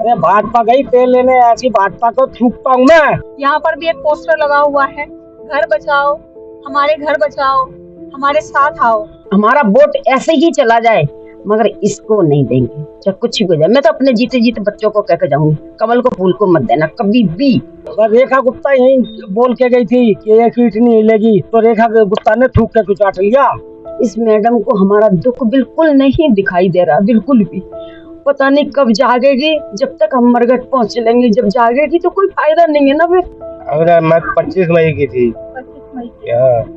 अरे भाजपा गई तेल लेने, ऐसी भाजपा को थूकता हूँ मैं। यहाँ पर भी एक पोस्टर लगा हुआ है, घर बचाओ हमारे घर बचाओ, हमारे साथ आओ। हमारा वोट ऐसे ही चला जाए मगर इसको नहीं देंगे, चाहे कुछ भी हो जाए। मैं तो अपने जीते जीते बच्चों को कहकर जाऊंगी, कमल को फूल को मत देना कभी भी। रेखा गुप्ता यही बोल के गई थी कि ये सीट नहीं हिलेगी, तो रेखा गुप्ता ने थूक के कुछ चाट लिया। इस मैडम को हमारा दुख बिल्कुल नहीं दिखाई दे रहा, बिल्कुल भी। पता नहीं कब जागेगी, जब तक हम मरघट पहुंच लेंगे। जब जागेगी तो कोई फायदा नहीं है ना फिर। अरे मैं 25 मई की थी। 25 मई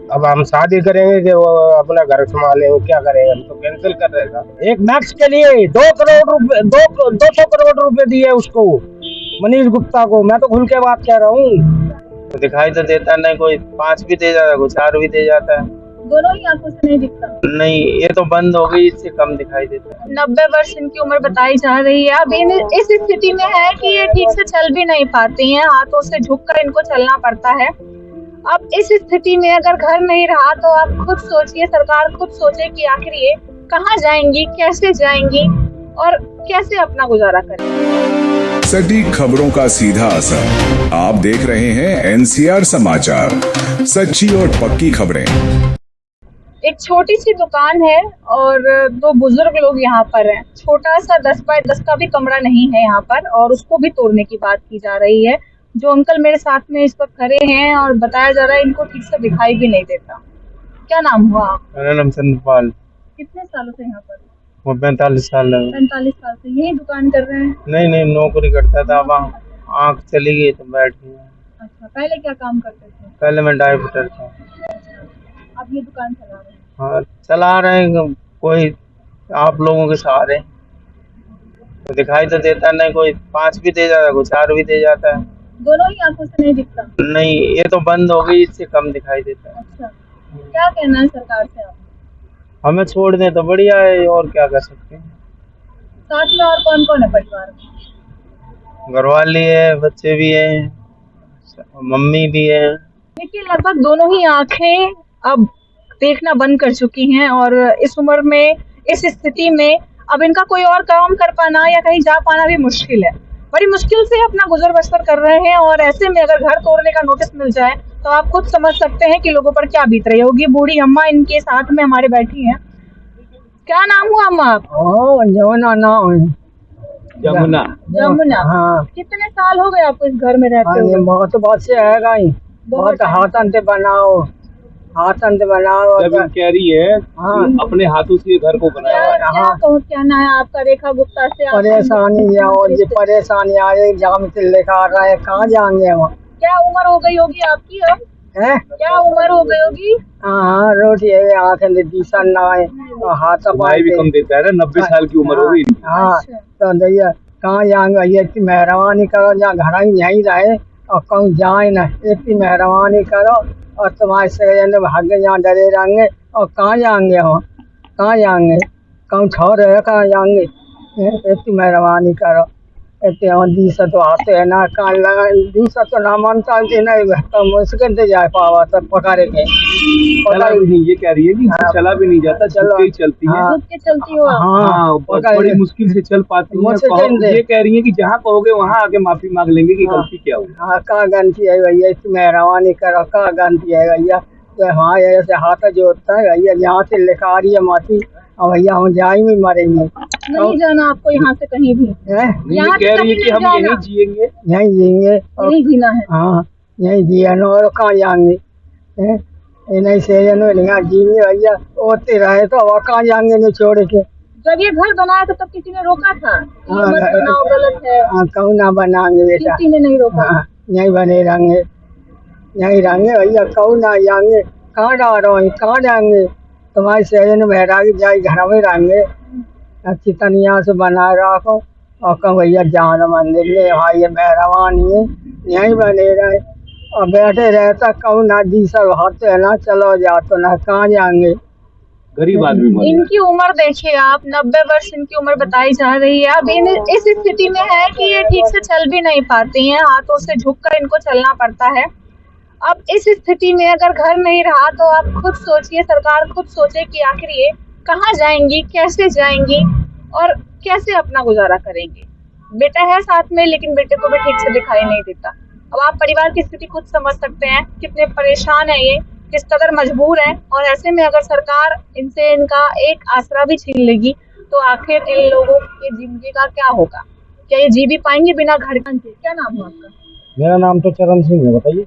अब हम शादी करेंगे कि वो अपना घर संभालेंगे, क्या करेंगे? हम तो कैंसिल कर रहे थे। एक मैक्स के लिए 2 करोड़ रुपए 200 करोड़ रुपए दिए उसको, मनीष गुप्ता को। मैं तो खुल के बात कह रहा हूँ। तो दिखाई तो देता नहीं, कोई 5 भी दे जाता है, कोई 4 भी दे जाता है। दोनों ही आंखों से नहीं दिखता। नहीं, ये तो बंद हो गई, इससे कम दिखाई देता है। 90 वर्ष इनकी उम्र बताई जा रही है। अब इस स्थिति में है कि ये ठीक से चल भी नहीं पाती हैं, हाथों से झुककर इनको चलना पड़ता है। अब इस स्थिति में अगर घर नहीं रहा तो आप खुद सोचिए, सरकार खुद सोचे कि आखिर ये कहाँ जाएंगी, कैसे जाएंगी और कैसे अपना गुजारा करेंगी। सटीक खबरों का सीधा असर। आप देख रहे हैं NCR समाचार, सच्ची और पक्की खबरें। एक छोटी सी दुकान है और 2 बुजुर्ग लोग यहाँ पर हैं। छोटा सा 10 बाय 10 का भी कमरा नहीं है यहाँ पर, और उसको भी तोड़ने की बात की जा रही है। जो अंकल मेरे साथ में इस वक्त खड़े हैं और बताया जा रहा है इनको ठीक से दिखाई भी नहीं देता। क्या नाम हुआ आपका? मेरा नाम चंद्रपाल। कितने सालों से यहाँ पर? वो 45 साल है। 45 साल से यही दुकान कर रहे हैं? नहीं, नौकरी करता था, वहाँ आँख चली गई तो बैठ गया। अच्छा, पहले क्या काम करते थे? पहले मैं ड्राइवर था। अब ये दुकान चला रहे हैं? हाँ, चला रहे हैं, कोई आप लोगों के सहारे। तो दिखाई तो देता नहीं, कोई 5 भी दे जाता है, कोई 4 भी दे जाता है। दोनों ही आंखों से नहीं दिखता? नहीं, ये तो बंद हो गई, इससे कम दिखाई देता है। अच्छा, क्या कहना है सरकार से आप? हमें छोड़ दें तो बढ़िया है, और क्या कर सकते हैं। साथ में और कौन कौन है परिवार में? घरवाली है, बच्चे भी हैं, मम्मी भी है। देखिए, लगभग दोनों ही आंखें अब देखना बंद कर चुकी हैं और इस उम्र में, इस स्थिति में अब इनका कोई और काम कर पाना या कहीं जा पाना भी मुश्किल है। बड़ी मुश्किल से अपना गुजर बसर कर रहे हैं और ऐसे में अगर घर तोड़ने का नोटिस मिल जाए तो आप खुद समझ सकते हैं कि लोगों पर क्या बीत रही होगी। बूढ़ी अम्मा इनके साथ में हमारे बैठी हैं। क्या नाम हुआ अम्मा आप? जमुना नाम है। जमुना। जमुना। हाँ। कितने साल हो गए आपको इस घर में रहते हुए? बहुत से आएगा ही, बहुत हाथन से बनाओ, हाथन से बनाओ। जब कह रही है हाँ, अपने हाथों से घर को बनाया। क्या कहना है आपका रेखा गुप्ता से? परेशानी और ये परेशानी आ रही, जाम से लेकर आ रहा है, कहाँ जाएंगे हम? क्या उम्र हो गई होगी आपकी अब? हैं? क्या उम्र हो गई होगी? हाँ, रोटी है, आँखें दिशा ना आए, हाथ भाई भी कम देता है ना, 90 साल की उम्र हो गई। हाँ, तो भैया कहाँ जाएंगे? ये इतनी मेहरबानी करो, जहाँ घर ही यहीं रहे और कहूँ जाए ना, इतनी मेहरबानी करो। और तुम्हारे से भाग्य यहाँ डरे रहेंगे और कहाँ जाएंगे हम? कहाँ जाएंगे? कहूँ छोड़ है, कहाँ जाएंगे? इतनी मेहरबानी करो। इतने दिशा तो आते हैं ना, कहाँ लगा दिशा तो ना मानता कि नहीं, तो मुश्किल से जा पावा तो पकड़े के। ये कह रही है कि चला भी नहीं जाता, चल के ही चलती है। खुद के चलती हो आप? हाँ, बड़ी मुश्किल से चल पाती है। ये कह रही है कि जहाँ कहोगे वहाँ आके माफी मांग लेंगे कि गलती क्या हुई। हाँ, कहाँ गलती है भैया, इतनी मेहरबानी करो, कहाँ गलती है भैया? तो हाँ, ऐसे हाथ जोड़ता है भैया, यहाँ से लेकर आ रही है माफी, और भैया हम जाए भी मरेंगे। नहीं जाना आपको यहाँ से कहीं भी? ये कह रही है कि हम यहीं जिएंगे, यहीं जिएंगे, यहीं जीना है। हाँ यहीं जिया और कहाँ जाएंगे? नहीं से यहाँ जिएंगे भैया, होते रहे तो अब कहाँ जाएंगे नहीं छोड़ के। जब ये घर बनाया था तब किसी ने रोका था? ये मत बनाओ, गलत है। हाँ, कहूँ ना बनाएंगे बेटा, किसी ने नहीं रोका। हाँ, यहीं बने रहेंगे, यहीं रहेंगे भैया, कहूँ ना जाएंगे। कहाँ जा रहे हो, कहाँ जाएंगे? तुम्हारे शहर में बहरागी जाए, घर में रहेंगे, अच्छी तनिया से बनाए रखो और कहूँ भैया जान मंदिर ले, वहाँ ये मेहरबानी है, यहीं बने रहे और बैठे रहता। कहूँ ना दिशा हाथ है ना, चलो जा, तो ना कहाँ जाएंगे? गरीब आदमी। इनकी उम्र देखिए आप, 90 वर्ष इनकी उम्र बताई जा रही है। अब इस स्थिति में है कि ये ठीक से चल भी नहीं पाती हैं, हाथों से झुककर इनको चलना पड़ता है। अब इस स्थिति में अगर घर नहीं रहा तो आप खुद सोचिए, सरकार खुद सोचे कि आखिर ये कहाँ जाएंगी, कैसे जाएंगी और कैसे अपना गुजारा करेंगी। बेटा है साथ में, लेकिन बेटे को भी ठीक से दिखाई नहीं देता। अब आप परिवार की स्थिति खुद समझ सकते हैं, कितने परेशान है ये, किस कदर मजबूर है। और ऐसे में अगर सरकार इनसे इनका एक आसरा भी छीन लेगी तो आखिर इन लोगों की जिंदगी का क्या होगा? क्या ये जी भी पाएंगे बिना घर के? क्या नाम है आपका? मेरा नाम तो चरण सिंह है, बताइए।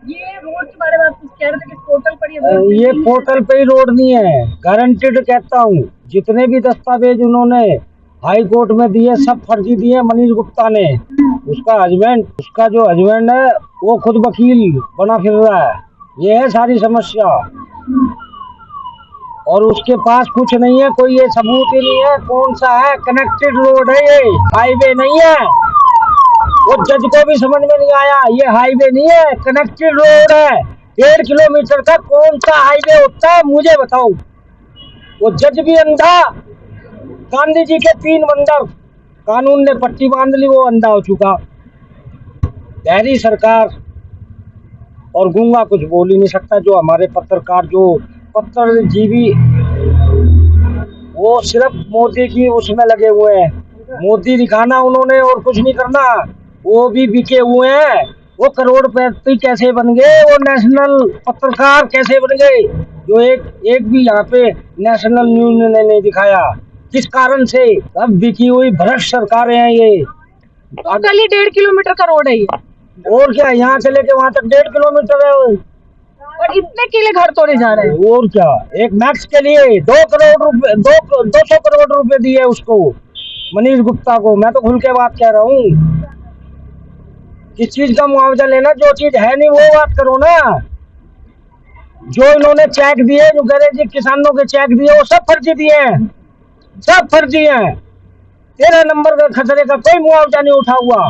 ये रोड के बारे में आप कुछ कह रहे थे कि पोर्टल पर ये पोर्टल पे ही रोड नहीं है, गारंटेड कहता हूँ। जितने भी दस्तावेज उन्होंने हाई कोर्ट में दिए सब फर्जी दिए मनीष गुप्ता ने। उसका जो हस्बैंड है वो खुद वकील बना फिर रहा है। ये है सारी समस्या, और उसके पास कुछ नहीं है, कोई ये सबूत ही नहीं है। कौन सा है? कनेक्टेड रोड है, ये हाईवे नहीं है। वो जज को भी समझ में नहीं आया, ये हाईवे नहीं है, कनेक्टेड रोड है। 1.5 किलोमीटर का कौन सा हाईवे होता है मुझे बताओ। वो जज भी अंधा, गांधी जी के 3 बंदर, कानून ने पट्टी बांध ली, वो अंधा हो चुका। बहरी सरकार और गूंगा कुछ बोल ही नहीं सकता। जो हमारे पत्रकार, जो पत्रजीवी, वो सिर्फ मोदी की उसमें लगे हुए हैं। मोदी दिखाना उन्होंने और कुछ नहीं करना। वो भी बिके हुए हैं। वो करोड़पति कैसे बन गए, वो नेशनल पत्रकार कैसे बन गए, जो एक भी यहाँ पे नेशनल न्यूज ने नहीं दिखाया। किस कारण से? अब बिकी हुई भ्रष्ट सरकारें हैं ये। टोटल 1.5 किलोमीटर का रोड है ये, और क्या, यहाँ से लेके वहाँ तक 1.5 किलोमीटर है। और इतने के लिए घर तोड़े जा रहे हैं। और क्या, एक मैक्स के लिए 2 करोड़ रुपए 200 करोड़ रुपए दिए उसको, मनीष गुप्ता को। मैं तो खुल के बात कह रहा हूँ। किस चीज का मुआवजा लेना? जो चीज है नहीं वो बात करो ना। जो इन्होंने चेक दिए, जो कह रहे जी किसानों के चेक दिए, वो सब फर्जी दिए हैं, सब फर्जी हैं। 13 नंबर का खसरे का कोई मुआवजा नहीं उठा हुआ।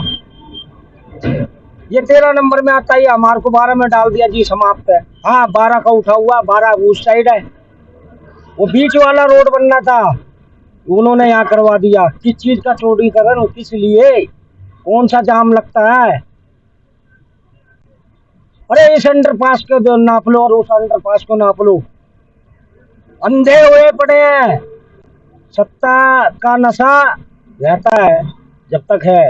ये 13 नंबर में आता है, हमारे को 12 में डाल दिया जी, समाप्त है। हाँ, 12 का उठा हुआ, 12 उस साइड है। वो बीच वाला रोड बनना था, उन्होंने यहाँ करवा दिया। किस चीज का चौड़ीकरण, किस लिए? कौन सा जाम लगता है? अरे इस अंडरपास को नाप लो और उस अंडरपास को नाप लो। अंधे हुए पड़े हैं। सत्ता का नशा रहता है जब तक है।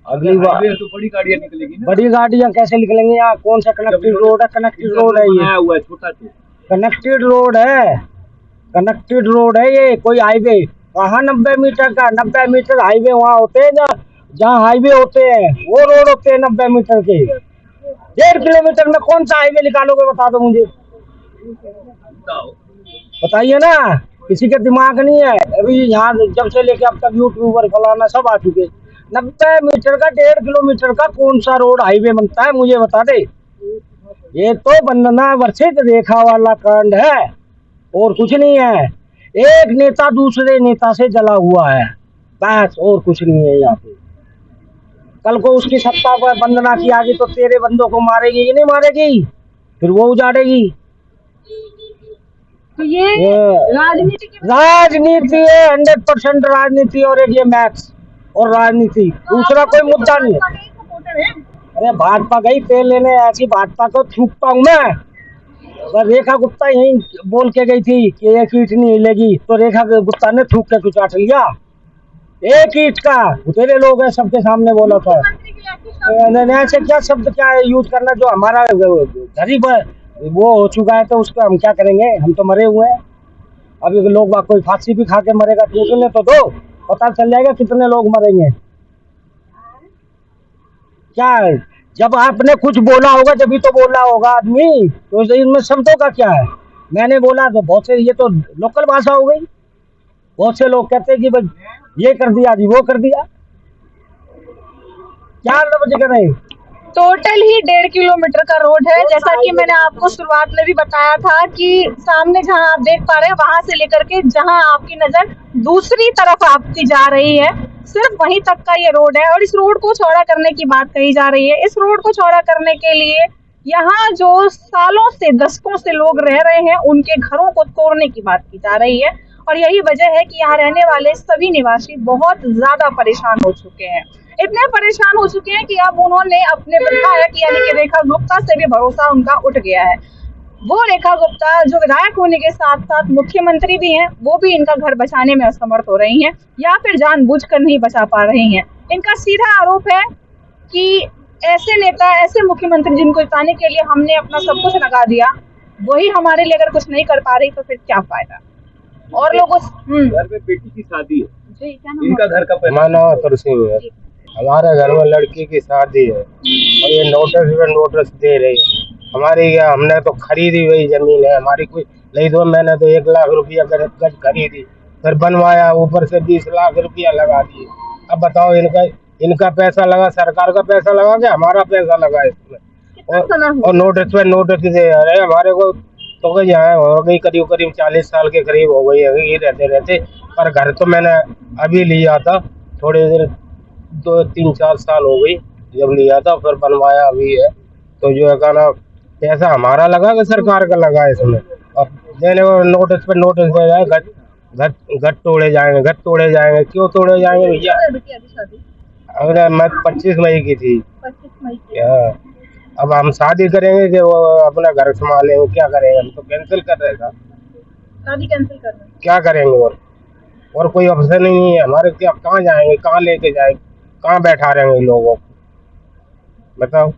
अगली बार तो बड़ी गाड़ियां निकलेगी ना। बड़ी गाड़ियां कैसे निकलेंगी? यहाँ कौन सा कनेक्टेड रोड है? कनेक्टेड रोड है ये, हुआ है छोटा सा कनेक्टेड रोड है, कनेक्टेड रोड है ये। कोई हाईवे कहाँ? 90 मीटर का, 90 मीटर हाईवे वहाँ होते हैं जहाँ हाईवे होते हैं, वो रोड होते हैं 90 मीटर के। 1.5 किलोमीटर में कौन सा हाईवे निकालोगे? बता दो मुझे, बताइए ना। किसी के दिमाग नहीं है। अभी यहाँ जब से लेके अब तक यूट्यूबर फलाना सब आ चुके। 90 मीटर का 1.5 किलोमीटर का कौन सा रोड हाईवे बनता है मुझे बता दे। ये तो वंदना वर्षित रेखा वाला कांड है और कुछ नहीं है। एक नेता दूसरे नेता से जला हुआ है, बस, और कुछ नहीं है यहाँ पे। कल को उसकी सत्ता पर वंदना की आगे तो तेरे बंदों को मारेगी कि नहीं मारेगी? फिर वो उजाड़ेगी। तो ये राजनीति है, 100% राजनीति। और एक ये मैक्स और राजनीति, दूसरा कोई मुद्दा नहीं है। अरे भाजपा गई तेल लेने, ऐसी भाजपा को थूकता हूँ मैं। रेखा गुप्ता यही बोल के गई थी कि एक ईंट नहीं हिलेगी, तो रेखा गुप्ता ने थूक के कुछ चाट लिया। एक ईंट का तेरे लोग है सबके सामने बोला था। ऐसे क्या शब्द क्या यूज करना? जो हमारा गरीब वो हो चुका है तो उसका हम क्या करेंगे? हम तो मरे हुए हैं। अभी लोग कोई फांसी भी खा के मरेगा, टूटने तो दो, पता चल जाएगा कितने लोग मरेंगे। क्या जब आपने कुछ बोला होगा जब भी तो बोला होगा आदमी, तो इनमें शब्दों का क्या है? मैंने बोला तो बहुत से, ये तो लोकल भाषा हो गई। बहुत से लोग कहते हैं कि भाई ये कर दिया जी, वो कर दिया। क्या लफ्ज करें? टोटल ही 1.5 किलोमीटर का रोड है। जैसा कि मैंने आपको शुरुआत में भी बताया था कि सामने जहां आप देख पा रहे हैं, वहां से लेकर के जहां आपकी नजर दूसरी तरफ आपकी जा रही है, सिर्फ वहीं तक का ये रोड है। और इस रोड को चौड़ा करने की बात कही जा रही है। इस रोड को चौड़ा करने के लिए यहाँ जो सालों से, दशकों से लोग रह रहे हैं, उनके घरों को तोड़ने की बात की जा रही है। और यही वजह है कि यहाँ रहने वाले सभी निवासी बहुत ज्यादा परेशान हो चुके हैं। इतने परेशान हो चुके हैं कि अब उन्होंने अपने विधायक यानी कि रेखा गुप्ता से भी भरोसा उनका उठ गया है। वो रेखा गुप्ता जो विधायक होने के साथ साथ मुख्यमंत्री भी हैं, वो भी इनका घर बचाने में असमर्थ हो रही हैं या फिर जानबूझकर नहीं बचा पा रही हैं। इनका सीधा आरोप है कि ऐसे नेता, ऐसे मुख्यमंत्री जिनको जिताने के लिए हमने अपना सब कुछ लगा दिया, वही हमारे लिए अगर कुछ नहीं कर पा रही तो फिर क्या फायदा। और लोगों घर में बेटी की शादी है, जी क्या नाम इनका घर का पैसा माना तुलसी है। हमारे घर में लड़की की शादी है और ये नोटिस पे नोटिस दे रही है। हमारी क्या, हमने तो खरीदी हुई जमीन है हमारी, कोई नहीं दो, मैंने तो 1 लाख रुपया गज खरीदी, फिर बनवाया, ऊपर से 20 लाख रुपया लगा दिए। अब बताओ, इनका पैसा लगा, सरकार का पैसा लगा के हमारा पैसा लगा इसमें। और नोटिस पे नोटिस दे रहे हमारे को, तो गई यहाँ हो गई करीब 40 साल के करीब हो गई है ये रहते रहते। पर घर तो मैंने अभी लिया था, थोड़े देर 2-3-4 साल हो गई जब लिया था, फिर बनवाया अभी है। तो जो है कहना, पैसा हमारा लगा कि सरकार का लगा इसमें। अब देने को नोटिस पे नोटिस दे जाए, घर तोड़े जाएंगे, घर तोड़े जाएंगे। क्यों तोड़े जाएंगे भैया? अगर मैं 25 मई की थी, 25 मई अब हम शादी करेंगे कि वो अपना घर संभालेंगे? क्या करेंगे? हम तो कैंसिल कर रहे हैं, शादी कैंसिल कर रहे हैं। क्या करेंगे? और कोई ऑप्शन ही नहीं है हमारे। क्या, कहाँ जाएंगे, कहाँ लेके जाएंगे, कहाँ बैठा रहेंगे लोगों को, बताओ।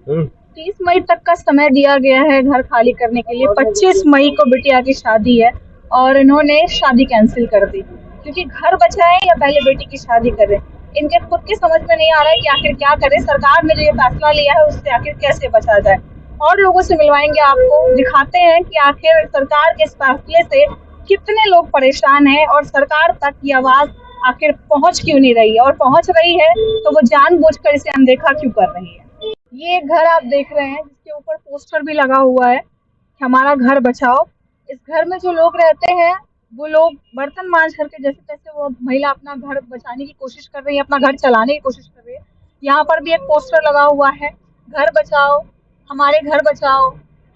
30 मई तक का समय दिया गया है घर खाली करने के लिए। 25 मई को बिटिया की शादी है और इन्होंने शादी कैंसिल कर दी, क्योंकि घर बचाए या पहले बेटी की शादी करें, इनके खुद के समझ में नहीं आ रहा है कि आखिर क्या करें। सरकार ने जो ये फैसला लिया है उससे आखिर कैसे बचा जाए। और लोगों से मिलवाएंगे आपको, दिखाते हैं कि आखिर सरकार के इस फैसले से कितने लोग परेशान हैं और सरकार तक ये आवाज आखिर पहुंच क्यों नहीं रही है, और पहुंच रही है तो वो जानबूझकर इसे अनदेखा क्यों कर रही है। ये एक घर आप देख रहे हैं जिसके ऊपर पोस्टर भी लगा हुआ है कि हमारा घर बचाओ। इस घर में जो लोग रहते हैं वो लोग बर्तन मांज करके जैसे तैसे वो महिला अपना घर बचाने की कोशिश कर रही है, अपना घर चलाने की कोशिश कर रही है। यहाँ पर भी एक पोस्टर लगा हुआ है, घर बचाओ, हमारे घर बचाओ,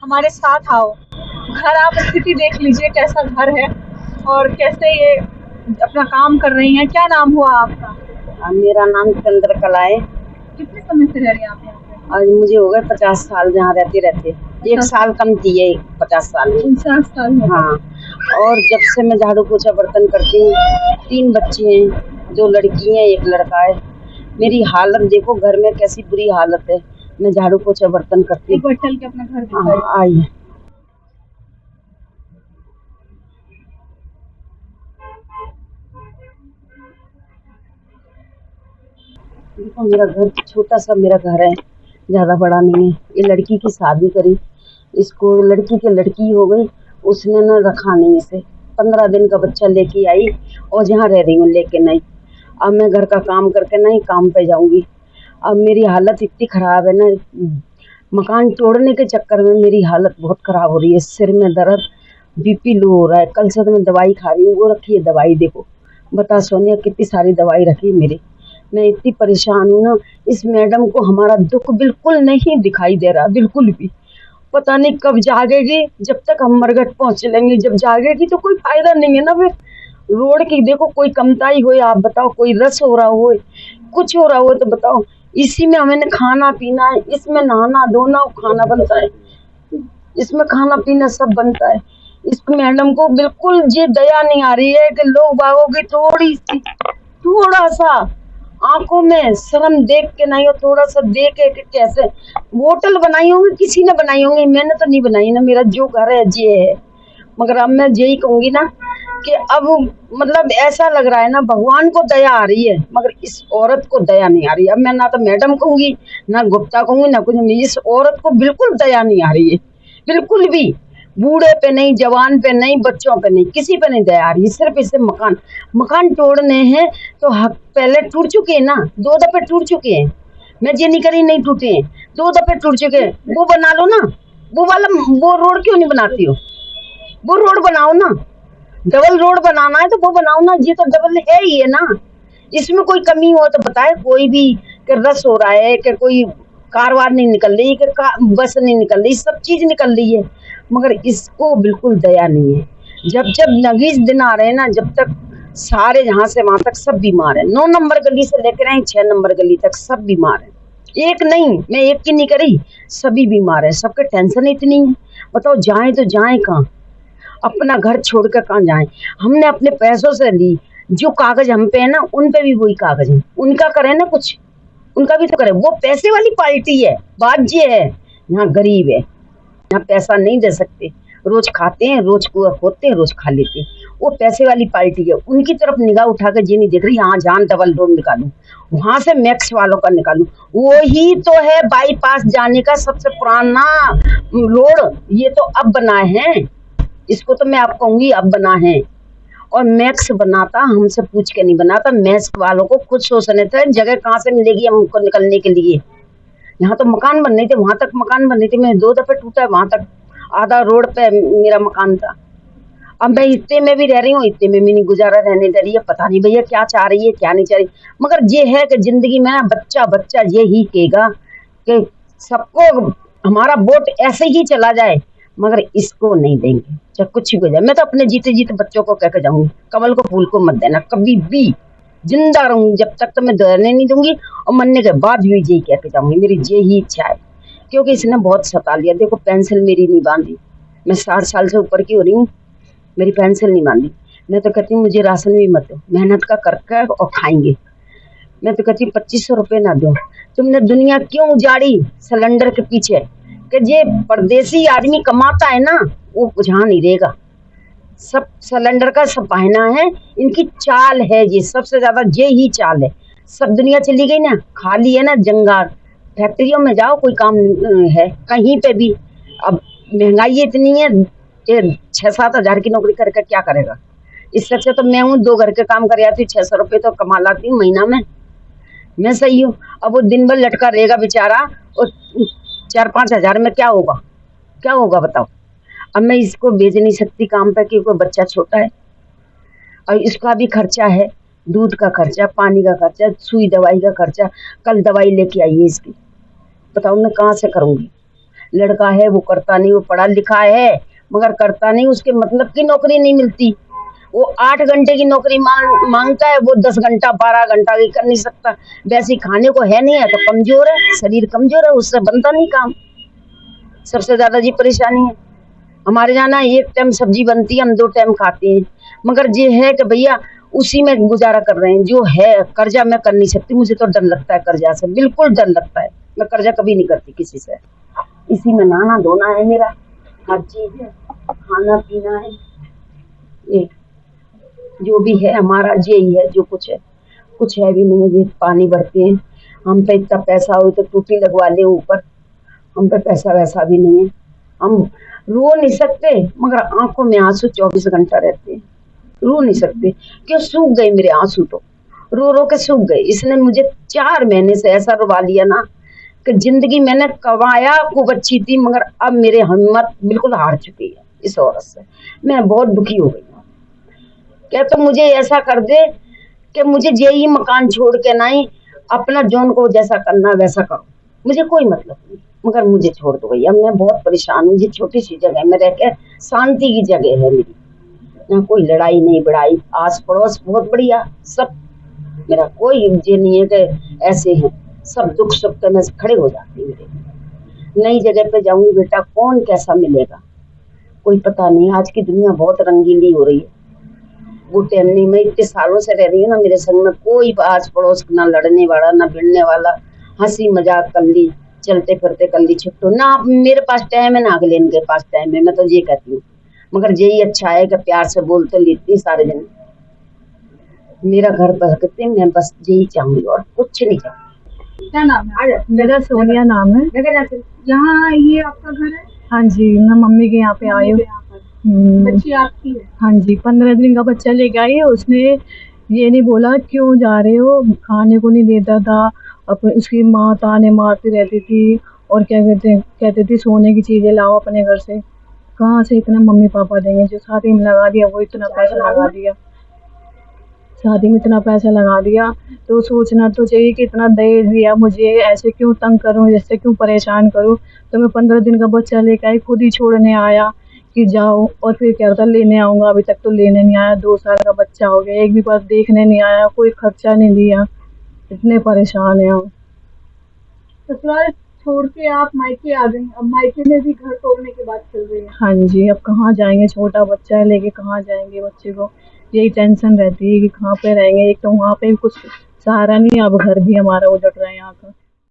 हमारे साथ आओ। घर आप स्थिति देख लीजिए कैसा घर है और कैसे ये अपना काम कर रही हैं। क्या नाम हुआ आपका? मेरा नाम चंद्रकला है। कितने समय से रह रही हैं आप यहाँ पे? आज मुझे हो गए 50 साल यहाँ रहते रहते। 1 साल कम थी है 50 साल में। 49 साल हो गए। हाँ, और जब से मैं झाड़ू पोछा बर्तन करती हूँ, 3 बच्चे हैं, 2 लड़की हैं, 1 लड़का है। मेरी हालत देखो घर में कैसी बुरी हालत है। मैं झाड़ू पोछा बर्तन करती एक बार चल के अपना घर दिखाइए। हूँ। आइए, देखो मेरा घर छोटा सा मेरा घर है, ज्यादा बड़ा नहीं है। ये लड़की की शादी करी, इसको लड़की की लड़की हो गई, उसने ना रखा नहीं इसे। 15 दिन का बच्चा लेके आई और जहाँ रह रही हूँ लेके नहीं। अब मैं घर का काम करके नहीं काम पे जाऊंगी। अब मेरी हालत इतनी खराब है ना, मकान तोड़ने के चक्कर में मेरी हालत बहुत खराब हो रही है। सिर में दर्द, बीपी लो हो रहा है। कल से तो मैं दवाई खा रही हूँ, वो रखी है दवाई, देखो बता सोनिया कितनी सारी दवाई रखी है मेरी। मैं इतनी परेशान हूँ ना, इस मैडम को हमारा दुख बिल्कुल नहीं दिखाई दे रहा, बिल्कुल भी। पता नहीं कब जागेगी, जब तक हम मरघट पहुँच लेंगे। जब जागेगी तो कोई फायदा नहीं है ना। फिर रोड की देखो कोई कमताई हो, आप बताओ, कोई रस हो रहा हो, कुछ हो रहा हो तो बताओ। इसी में हमें खाना पीना है, इसमें नहाना धोना खाना बनता है, इसमें खाना पीना सब बनता है। इस मैडम को बिल्कुल ये दया नहीं आ रही है कि लोग बागों की थोड़ा सा आंखों में शर्म देख के नहीं, और थोड़ा सा देख के कैसे होटल बनाई होंगी, किसी ने बनाई होंगी, मैंने तो नहीं बनाई ना। मेरा जो घर है ये है। मगर अब मैं यही कहूंगी ना कि अब मतलब ऐसा लग रहा है ना भगवान को दया आ रही है, मगर इस औरत को दया नहीं आ रही। अब मैं ना तो मैडम कहूंगी, ना गुप्ता कहूंगी, ना कुछ। इस औरत को बिल्कुल दया नहीं आ रही है, बिल्कुल भी। बूढ़े पे नहीं, जवान पे नहीं, बच्चों पे नहीं, किसी पे नहीं दया आ रही है। सिर्फ इसे मकान तोड़ने हैं तो पहले टूट चुके हैं ना, 2 दफे टूट चुके हैं। मैं ये नहीं करी नहीं टूटे हैं, 2 दफे टूट चुके हैं। वो बना लो ना, वो रोड क्यों नहीं बनाती हो? वो रोड बनाओ ना, डबल रोड बनाना है तो वो बनाओ ना। ये तो डबल है ही है ना, इसमें कोई कमी हो तो बताए। कोई भी कि रस हो रहा है, कि कोई कारवार नहीं निकल रही, कि बस नहीं निकल रही, सब चीज निकल रही है, मगर इसको बिल्कुल दया नहीं है। जब नगीज दिन आ रहे हैं ना, जब तक सारे यहाँ से वहां तक सब बीमार है। 9 नंबर गली से लेकर आए 6 नंबर गली तक सब बीमार है। एक नहीं, मैं एक की नहीं करी, सभी बीमार है, सबके टेंशन इतनी है। बताओ जाए तो जाए कहाँ, अपना घर छोड़ कर कहाँ जाए। हमने अपने पैसों से ली, जो कागज हम पे है ना उन पे भी वही कागज है, उनका करे ना कुछ, उनका भी तो करे। वो पैसे वाली पार्टी है, बात ये है। यहाँ गरीब है, यहाँ पैसा नहीं दे सकते, रोज खाते हैं, रोज कुआ खोदते हैं, रोज खा लेते हैं। वो पैसे वाली पार्टी है, उनकी तरफ निगाह उठा कर ये नहीं देख रही यहाँ जान डबल डोर निकालूं, वहां से मैक्स वालों का निकालूं। वही तो है बाईपास जाने का सबसे पुराना रोड, ये तो अब बना है, इसको तो मैं आप कहूंगी अब बना है। और मैक्स बनाता हमसे पूछ के नहीं बनाता, मैक्स वालों को खुद सोचने थे जगह कहाँ से मिलेगी हमको निकलने के लिए। यहाँ तो मकान बन रहे थे, वहां तक मकान बन रहे थे, मैं 2 दफे टूटा है, वहां तक आधा रोड पे मेरा मकान था। अब मैं इतने में भी रह रही हूँ, इतने में भी नहीं गुजारा रहने दे रही है। पता नहीं भैया क्या चाह रही है क्या नहीं चाह रही, मगर ये है कि जिंदगी में बच्चा बच्चा ये ही कहेगा कि सबको हमारा वोट ऐसे ही चला जाए, मगर इसको नहीं देंगे चाहे कुछ भी हो जाए। मैं तो अपने जीते जीते बच्चों को कह के जाऊंगी, कमल को फूल को मत देना कभी भी, जिंदा रहूंगी जब तक तो मैं डरने नहीं दूंगी, और मरने के बाद भी यही कह के जाऊंगी, मेरी यही इच्छा है। क्योंकि इसने बहुत सता लिया, देखो पेंसिल मेरी नहीं बांधी, मैं 60 साल से ऊपर की हो रही हूँ, मेरी पेंसिल नहीं बांधी। मैं तो कहती हूँ मुझे राशन भी मत दो, मेहनत का करके और खाएंगे। मैं तो कहती हूँ 2500 रुपये ना दो। तुमने दुनिया क्यों उजाड़ी सिलेंडर के पीछे, कि ये परदेसी आदमी कमाता है ना, वो जहाँ नहीं रहेगा। सब सिलेंडर का सब बहाना है, इनकी चाल है, ये सबसे ज्यादा ये ही चाल है। सब दुनिया चली गई ना, खाली है ना जंगार, फैक्ट्रियों में जाओ कोई काम है कहीं पे भी। अब महंगाई इतनी है, 6-7 हज़ार की नौकरी करके क्या करेगा। इससे अच्छा तो मैं हूँ 2 घर के काम कर आती, 600 रुपये तो कमा लाती हूँ महीना में, मैं सही हूँ। अब वो दिन भर लटका रहेगा बेचारा, और 4-5 हज़ार में क्या होगा, क्या होगा बताओ। अब मैं इसको भेज नहीं सकती काम पे क्योंकि बच्चा छोटा है, और इसका भी खर्चा है, दूध का खर्चा, पानी का खर्चा, सुई दवाई का खर्चा। कल दवाई लेके आई है इसकी, बताओ मैं कहाँ से करूँगी। लड़का है वो करता नहीं, वो पढ़ा लिखा है मगर करता नहीं, उसके मतलब की नौकरी नहीं मिलती। वो 8 घंटे की नौकरी मांगता है, वो 10 घंटा 12 घंटा की कर नहीं सकता। वैसे खाने को है नहीं है तो कमजोर है, शरीर कमजोर है, उससे बनता नहीं काम। सबसे ज्यादा जी परेशानी है हमारे यहाँ ना, 1 टाइम सब्जी बनती है, हम 2 टाइम खाते हैं, मगर ये है कि भैया उसी में गुजारा कर रहे हैं। जो है कर्जा मैं कर नहीं सकती, मुझे तो डर लगता है कर्जा से, बिल्कुल डर लगता है। मैं कर्जा कभी नहीं करती किसी से। इसी में नहाना धोना है मेरा, हर चीज है, खाना पीना है, ये जो भी है हमारा यही है। जो कुछ है कुछ है भी नहीं, ये पानी भरते हैं। हम पे इतना पैसा हो तो टूटी लगवा ले ऊपर, हम पे पैसा वैसा भी नहीं है। हम रो नहीं सकते मगर आंखों में आंसू 24 घंटा रहते हैं, रो नहीं सकते। क्यों सूख गए मेरे आंसू, तो रो रो के सूख गए। इसने मुझे 4 महीने से ऐसा रुला लिया ना कि जिंदगी मैंने कमाया खूब अच्छी थी, मगर अब मेरे हिम्मत बिल्कुल हार चुकी है इस औरत से। मैं बहुत दुखी हो गई हूँ। क्या तो मुझे ऐसा कर दे कि मुझे यही मकान छोड़ के नहीं, अपना जोन को जैसा करना वैसा करो, मुझे कोई मतलब नहीं, मगर मुझे छोड़ दो भैया। मैं बहुत परेशान हूँ, ये छोटी सी जगह में रह के शांति की जगह है मेरी, यहाँ कोई लड़ाई नहीं बड़ाई, आस पड़ोस बहुत बढ़िया सब, मेरा कोई ये नहीं है कि ऐसे हैं, सब दुख सुख के मैं खड़े हो जाती मेरे। नई जगह पे जाऊंगी बेटा, कौन कैसा मिलेगा कोई पता नहीं। आज की दुनिया बहुत रंगीली हो रही है। वो टाइम नहीं, मैं इतने सालों से रह रही हूँ ना, मेरे संग में कोई आस पड़ोस ना लड़ने वाला ना भिड़ने वाला, हंसी मजाक कर ली, चलते फिरते कर ली छुट्टो ना। मेरे पास टाइम है ना अगले इनके पास टाइम है, मैं तो ये कहती हूँ। मगर यही अच्छा है कि प्यार से बोलते लेती सारे जन, मेरा घर बसते, मैं बस यही चाहूंगी और कुछ नहीं चाहूंगी। क्या नाम है? मेरा सोनिया नाम है। यहाँ ये आपका घर है? हाँ जी, मैं मम्मी के यहाँ पे आई हूँ। बच्ची आपकी है? हाँ जी, 15 दिन का बच्चा लेके आई है। उसने ये नहीं बोला क्यों जा रहे हो, खाने को नहीं देता था, उसकी माँ ताने मारती रहती थी, और क्या कहती थी सोने की चीज़ें लाओ अपने घर से। कहाँ से इतना मम्मी पापा देंगे, जो शादी में लगा दिया वो इतना पैसा लगा दिया, शादी में इतना पैसा लगा दिया, तो सोचना तो चाहिए कि इतना दहेज दिया, मुझे ऐसे क्यों तंग करूं, जैसे क्यों परेशान करूं। तो मैं 15 दिन का बच्चा लेकर आई, खुद ही छोड़ने आया कि जाओ, और फिर क्या होता लेने आऊँगा, अभी तक तो लेने नहीं आया। 2 साल का बच्चा हो गया, एक भी बार देखने नहीं आया, कोई खर्चा नहीं दिया, इतने परेशान हैं हम। ससुराल छोड़ के आप मायके आ गई, अब मायके में भी घर तोड़ने की बात चल रही है। हाँ जी, अब कहाँ जाएंगे, छोटा बच्चा है लेके कहाँ जाएंगे बच्चे को, यही टेंशन रहती है कि कहाँ पे रहेंगे। एक तो वहाँ पे कुछ सहारा नहीं, अब घर भी हमारा उजड़ रहा है यहाँ का।